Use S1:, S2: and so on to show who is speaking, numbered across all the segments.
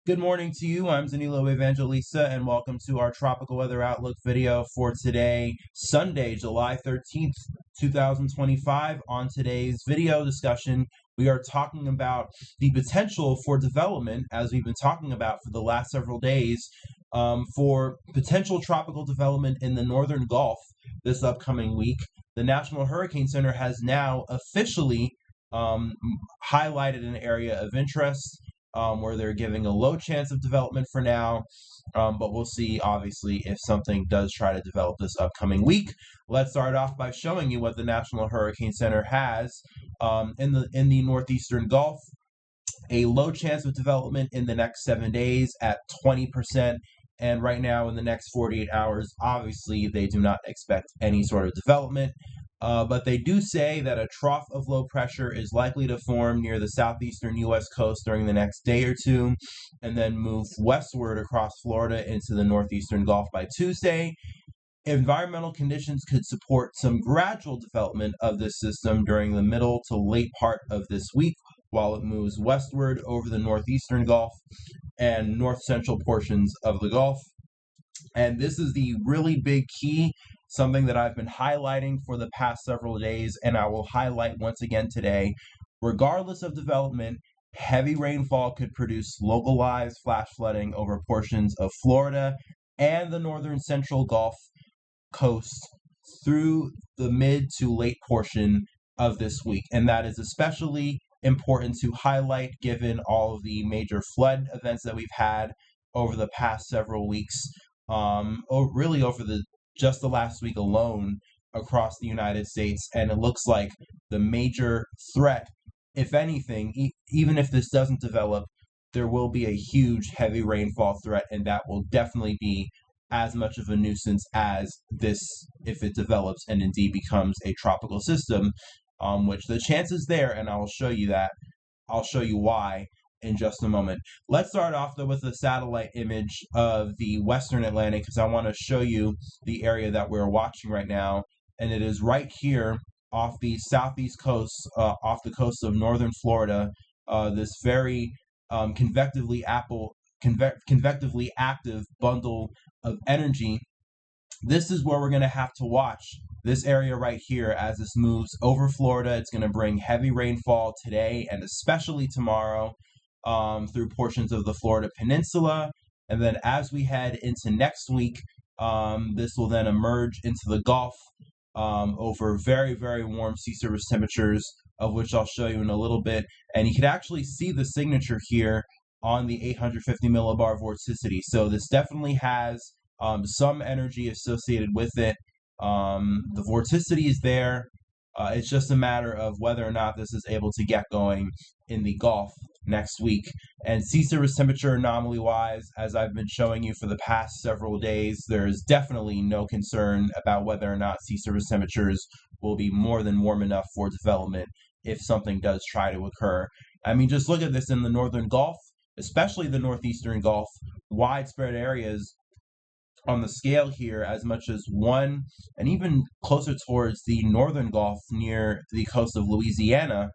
S1: Good morning to you. I'm Danilo Evangelista, and welcome to our tropical weather outlook video for today, Sunday, July 13th, 2025. On today's video discussion, we are talking about the potential for development, as we've been talking about for the last several days, for potential tropical development in the northern Gulf this upcoming week. The National Hurricane Center has now officially highlighted an area of interest where they're giving a low chance of development for now. But we'll see, obviously, if something does try to develop this upcoming week. Let's start off by showing you what the National Hurricane Center has in the northeastern Gulf. A low chance of development in the next 7 days at 20%. And right now, in the next 48 hours, obviously, they do not expect any sort of development. But they do say that a trough of low pressure is likely to form near the southeastern U.S. coast during the next day or two, and then move westward across Florida into the northeastern Gulf by Tuesday. Environmental conditions could support some gradual development of this system during the middle to late part of this week, while it moves westward over the northeastern Gulf and north central portions of the Gulf. And this is the really big key, something that I've been highlighting for the past several days, and I will highlight once again today. Regardless of development, heavy rainfall could produce localized flash flooding over portions of Florida and the northern central Gulf coast through the mid to late portion of this week. And that is especially important to highlight given all of the major flood events that we've had over the past several weeks. Really over just the last week alone across the United States, and it looks like the major threat, if anything, even if this doesn't develop, there will be a huge heavy rainfall threat, and that will definitely be as much of a nuisance as this if it develops and indeed becomes a tropical system, which the chance is there, and I will show you that. I'll show you why in just a moment. Let's start off though with a satellite image of the Western Atlantic, because I want to show you the area that we're watching right now, and it is right here off the southeast coast, off the coast of northern Florida. This very convectively active bundle of energy. This is where we're going to have to watch this area right here as this moves over Florida. It's going to bring heavy rainfall today and especially tomorrow through portions of the Florida Peninsula. And then as we head into next week, this will then emerge into the Gulf over very, very warm sea surface temperatures, of which I'll show you in a little bit. And you can actually see the signature here on the 850 millibar vorticity. So this definitely has some energy associated with it. The vorticity is there. It's just a matter of whether or not this is able to get going in the Gulf next week. And sea surface temperature anomaly wise, as I've been showing you for the past several days, there is definitely no concern about whether or not sea surface temperatures will be more than warm enough for development if something does try to occur. I mean, just look at this in the northern Gulf, especially the northeastern Gulf, widespread areas on the scale here as much as 1, and even closer towards the northern Gulf near the coast of Louisiana.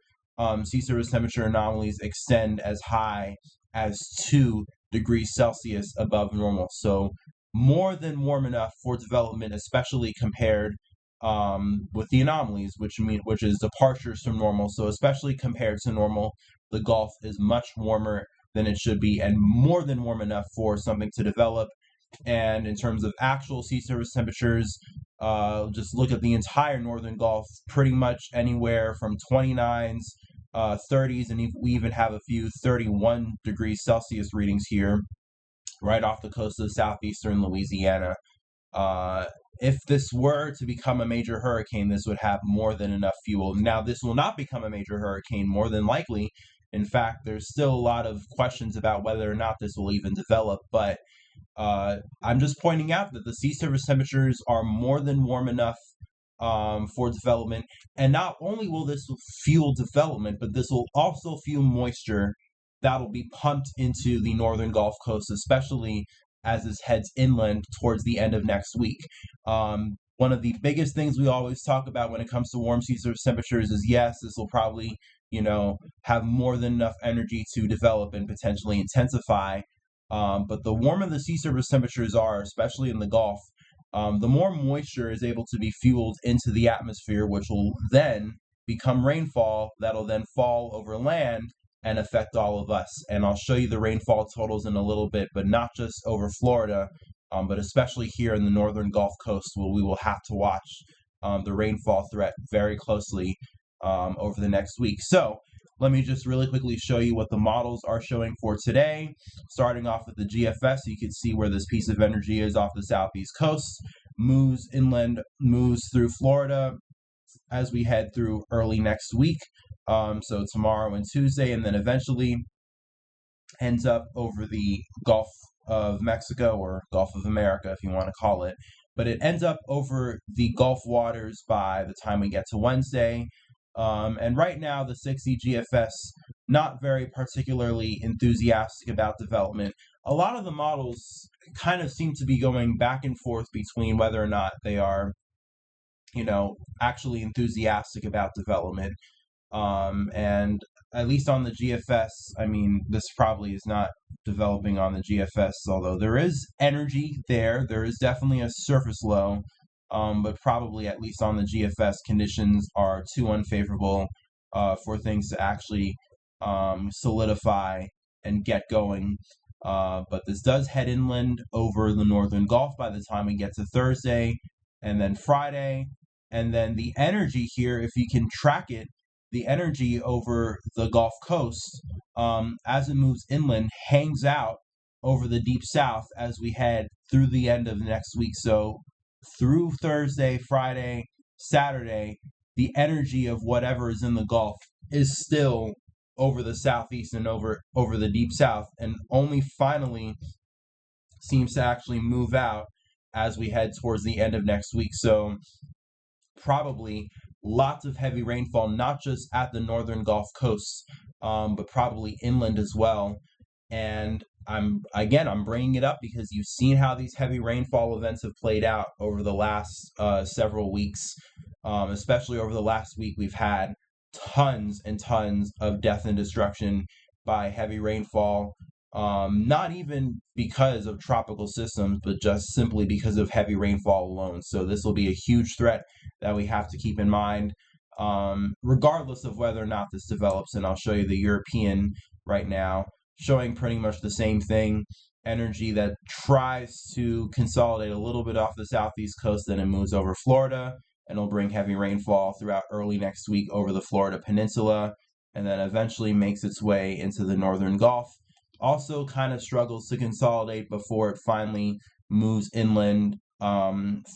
S1: Sea surface temperature anomalies extend as high as 2 degrees Celsius above normal. So more than warm enough for development, especially compared with the anomalies, which is departures from normal. So especially compared to normal, the Gulf is much warmer than it should be, and more than warm enough for something to develop. And in terms of actual sea surface temperatures, just look at the entire northern Gulf, pretty much anywhere from 29s, 30s, and we even have a few 31 degrees Celsius readings here, right off the coast of southeastern Louisiana. If this were to become a major hurricane, this would have more than enough fuel. Now, this will not become a major hurricane, more than likely. In fact, there's still a lot of questions about whether or not this will even develop, but I'm just pointing out that the sea surface temperatures are more than warm enough for development. And not only will this fuel development, but this will also fuel moisture that will be pumped into the northern Gulf Coast, especially as this heads inland towards the end of next week. One of the biggest things we always talk about when it comes to warm sea surface temperatures is, yes, this will probably, have more than enough energy to develop and potentially intensify. But the warmer the sea surface temperatures are, especially in the Gulf, the more moisture is able to be fueled into the atmosphere, which will then become rainfall that'll then fall over land and affect all of us. And I'll show you the rainfall totals in a little bit, but not just over Florida, but especially here in the northern Gulf Coast, where we will have to watch the rainfall threat very closely over the next week. So let me just really quickly show you what the models are showing for today. Starting off with the GFS, you can see where this piece of energy is off the southeast coast, moves inland, moves through Florida as we head through early next week. So tomorrow and Tuesday, and then eventually ends up over the Gulf of Mexico, or Gulf of America, if you want to call it. But it ends up over the Gulf waters by the time we get to Wednesday. And right now, the 60 GFS, not very particularly enthusiastic about development. A lot of the models kind of seem to be going back and forth between whether or not they are, actually enthusiastic about development. And at least on the GFS, I mean, this probably is not developing on the GFS, although there is energy there. There is definitely a surface low, but probably at least on the GFS, conditions are too unfavorable for things to actually solidify and get going. But this does head inland over the northern Gulf by the time we get to Thursday and then Friday. And then the energy here, if you can track it, the energy over the Gulf Coast, as it moves inland, hangs out over the deep south as we head through the end of next week. So through Thursday, Friday, Saturday, the energy of whatever is in the Gulf is still over the southeast and over the deep south, and only finally seems to actually move out as we head towards the end of next week. So probably lots of heavy rainfall, not just at the northern Gulf Coast, but probably inland as well. And I'm bringing it up because you've seen how these heavy rainfall events have played out over the last several weeks, especially over the last week. We've had tons and tons of death and destruction by heavy rainfall, not even because of tropical systems, but just simply because of heavy rainfall alone. So this will be a huge threat that we have to keep in mind, regardless of whether or not this develops. And I'll show you the European right now, showing pretty much the same thing. Energy that tries to consolidate a little bit off the southeast coast, then it moves over Florida, and it'll bring heavy rainfall throughout early next week over the Florida Peninsula, and then eventually makes its way into the northern Gulf. Also kind of struggles to consolidate before it finally moves inland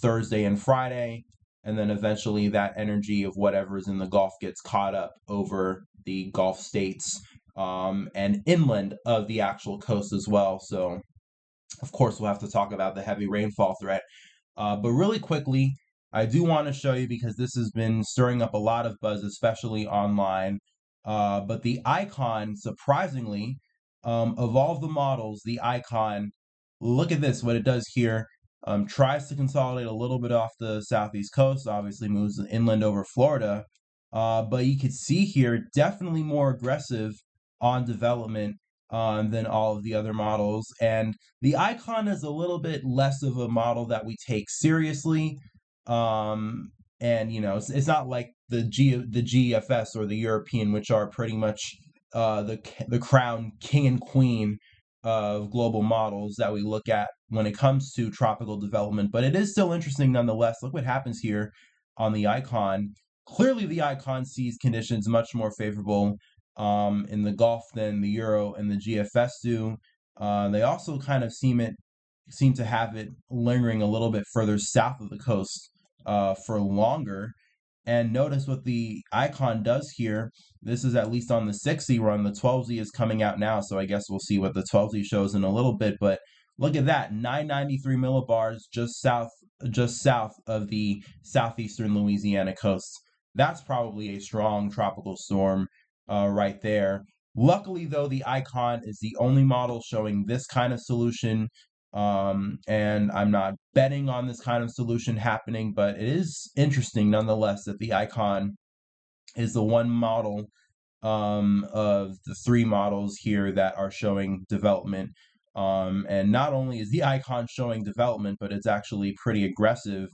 S1: Thursday and Friday, and then eventually that energy of whatever is in the Gulf gets caught up over the Gulf states and inland of the actual coast as well. So, of course, we'll have to talk about the heavy rainfall threat. But really quickly, I do want to show you, because this has been stirring up a lot of buzz, especially online. But the icon, surprisingly, of all of the models, the icon, look at this, what it does here. Tries to consolidate a little bit off the southeast coast, obviously moves inland over Florida. But you can see here, definitely more aggressive on development than all of the other models. And the icon is a little bit less of a model that we take seriously. And it's not like the GFS or the European, which are pretty much the crown king and queen of global models that we look at when it comes to tropical development. But it is still interesting nonetheless. Look what happens here on the icon. Clearly, the icon sees conditions much more favorable in the Gulf than the Euro and the GFS do. They also kind of seem to have it lingering a little bit further south of the coast for longer. And notice what the icon does here. This is at least on the 6Z run. The 12Z is coming out now, so I guess we'll see what the 12Z shows in a little bit. But look at that, 993 millibars just south of the southeastern Louisiana coast. That's probably a strong tropical storm right there. Luckily, though, the icon is the only model showing this kind of solution. And I'm not betting on this kind of solution happening, but it is interesting nonetheless that the icon is the one model of the three models here that are showing development. And not only is the icon showing development, but it's actually pretty aggressive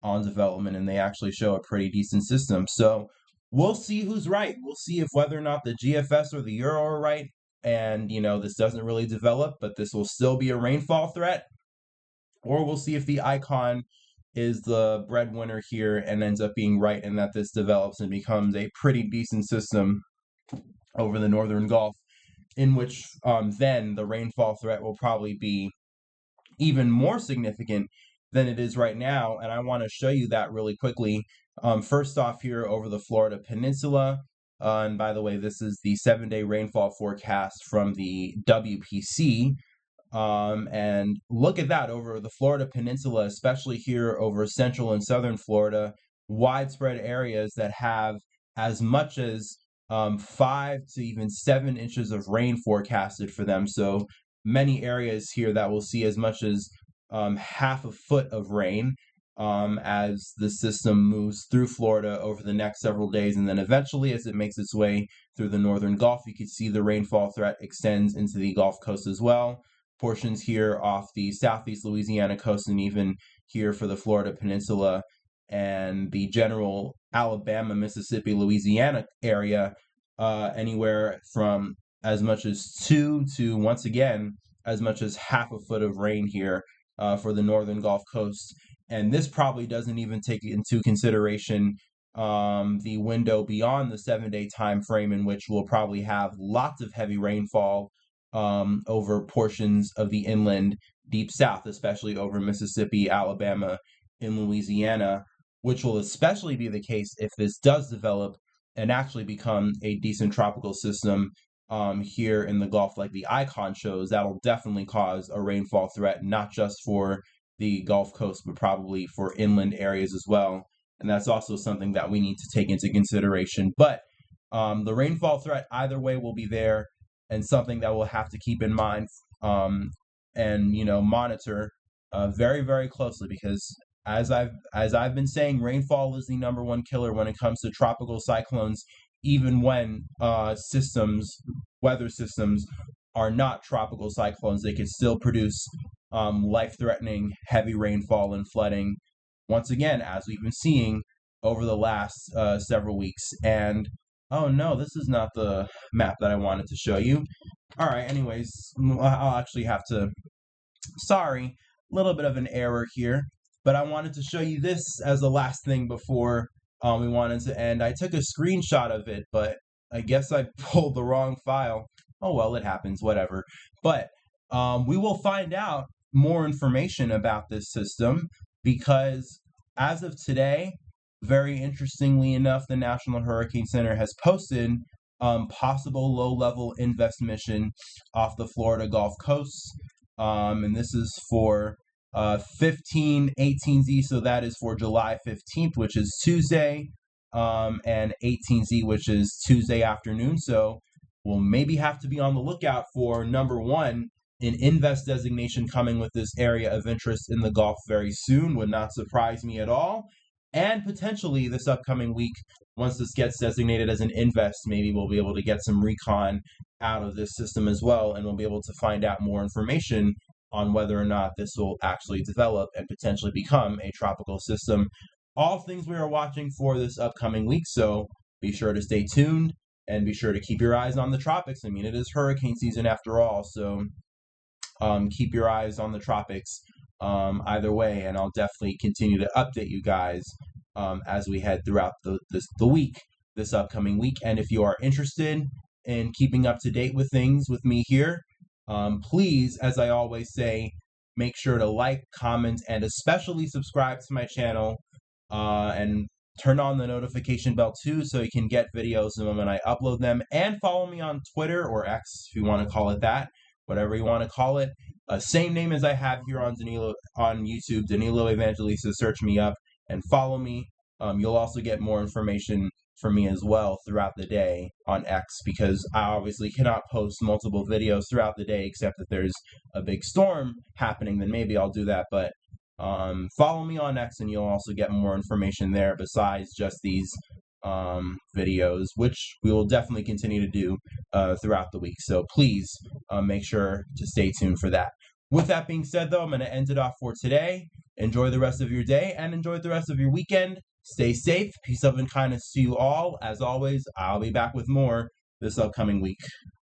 S1: on development, and they actually show a pretty decent system. So we'll see who's right. We'll see if whether or not the GFS or the Euro are right. And, this doesn't really develop, but this will still be a rainfall threat. Or we'll see if the icon is the breadwinner here and ends up being right, and that this develops and becomes a pretty decent system over the northern Gulf, in which then the rainfall threat will probably be even more significant than it is right now. And I want to show you that really quickly. First off, here over the Florida Peninsula. And by the way, this is the 7-day rainfall forecast from the WPC. And look at that over the Florida Peninsula, especially here over central and southern Florida, widespread areas that have as much as 5 to even 7 inches of rain forecasted for them. So many areas here that will see as much as half a foot of rain as the system moves through Florida over the next several days. And then eventually, as it makes its way through the northern Gulf, you can see the rainfall threat extends into the Gulf Coast as well. Portions here off the southeast Louisiana coast, and even here for the Florida Peninsula and the general Alabama, Mississippi, Louisiana area, anywhere from as much as 2 to, once again, as much as half a foot of rain here for the northern Gulf Coast. And this probably doesn't even take into consideration the window beyond the 7-day time frame, in which we'll probably have lots of heavy rainfall over portions of the inland deep south, especially over Mississippi, Alabama, and Louisiana, which will especially be the case if this does develop and actually become a decent tropical system here in the Gulf like the icon shows. That'll definitely cause a rainfall threat, not just for the Gulf Coast, but probably for inland areas as well. And that's also something that we need to take into consideration. But the rainfall threat either way will be there, and something that we'll have to keep in mind and monitor very, very closely, because as I've been saying, rainfall is the number one killer when it comes to tropical cyclones, even when weather systems are not tropical cyclones. They can still produce life-threatening heavy rainfall and flooding, once again, as we've been seeing over the last several weeks. And oh no, this is not the map that I wanted to show you. All right, anyways, I'll actually have to, sorry, a little bit of an error here, but I wanted to show you this as the last thing before we wanted to end. I took a screenshot of it, but I guess I pulled the wrong file. Oh well, it happens, whatever. But we will find out more information about this system, because as of today, very interestingly enough, the National Hurricane Center has posted possible low-level invest mission off the Florida Gulf Coast. And this is for 15/18Z, so that is for July 15th, which is Tuesday, and 18Z, which is Tuesday afternoon. So we'll maybe have to be on the lookout for, number one, an invest designation coming with this area of interest in the Gulf very soon. Would not surprise me at all. And potentially this upcoming week, once this gets designated as an invest, maybe we'll be able to get some recon out of this system as well, and we'll be able to find out more information on whether or not this will actually develop and potentially become a tropical system. All things we are watching for this upcoming week, so be sure to stay tuned and be sure to keep your eyes on the tropics. I mean, it is hurricane season after all, so keep your eyes on the tropics either way, and I'll definitely continue to update you guys as we head throughout the week, this upcoming week. And if you are interested in keeping up to date with things with me here, please, as I always say, make sure to like, comment, and especially subscribe to my channel, and turn on the notification bell too, so you can get videos the moment I upload them. And follow me on Twitter, or X if you want to call it that, whatever you want to call it. Same name as I have here on YouTube, Danilo Evangelista. Search me up and follow me. You'll also get more information from me as well throughout the day on X, because I obviously cannot post multiple videos throughout the day, except that there's a big storm happening. Then maybe I'll do that. But follow me on X, and you'll also get more information there besides just these videos, which we will definitely continue to do throughout the week. So please make sure to stay tuned for that. With that being said, though, I'm going to end it off for today. Enjoy the rest of your day and enjoy the rest of your weekend. Stay safe. Peace, love, and kindness to you all. As always, I'll be back with more this upcoming week.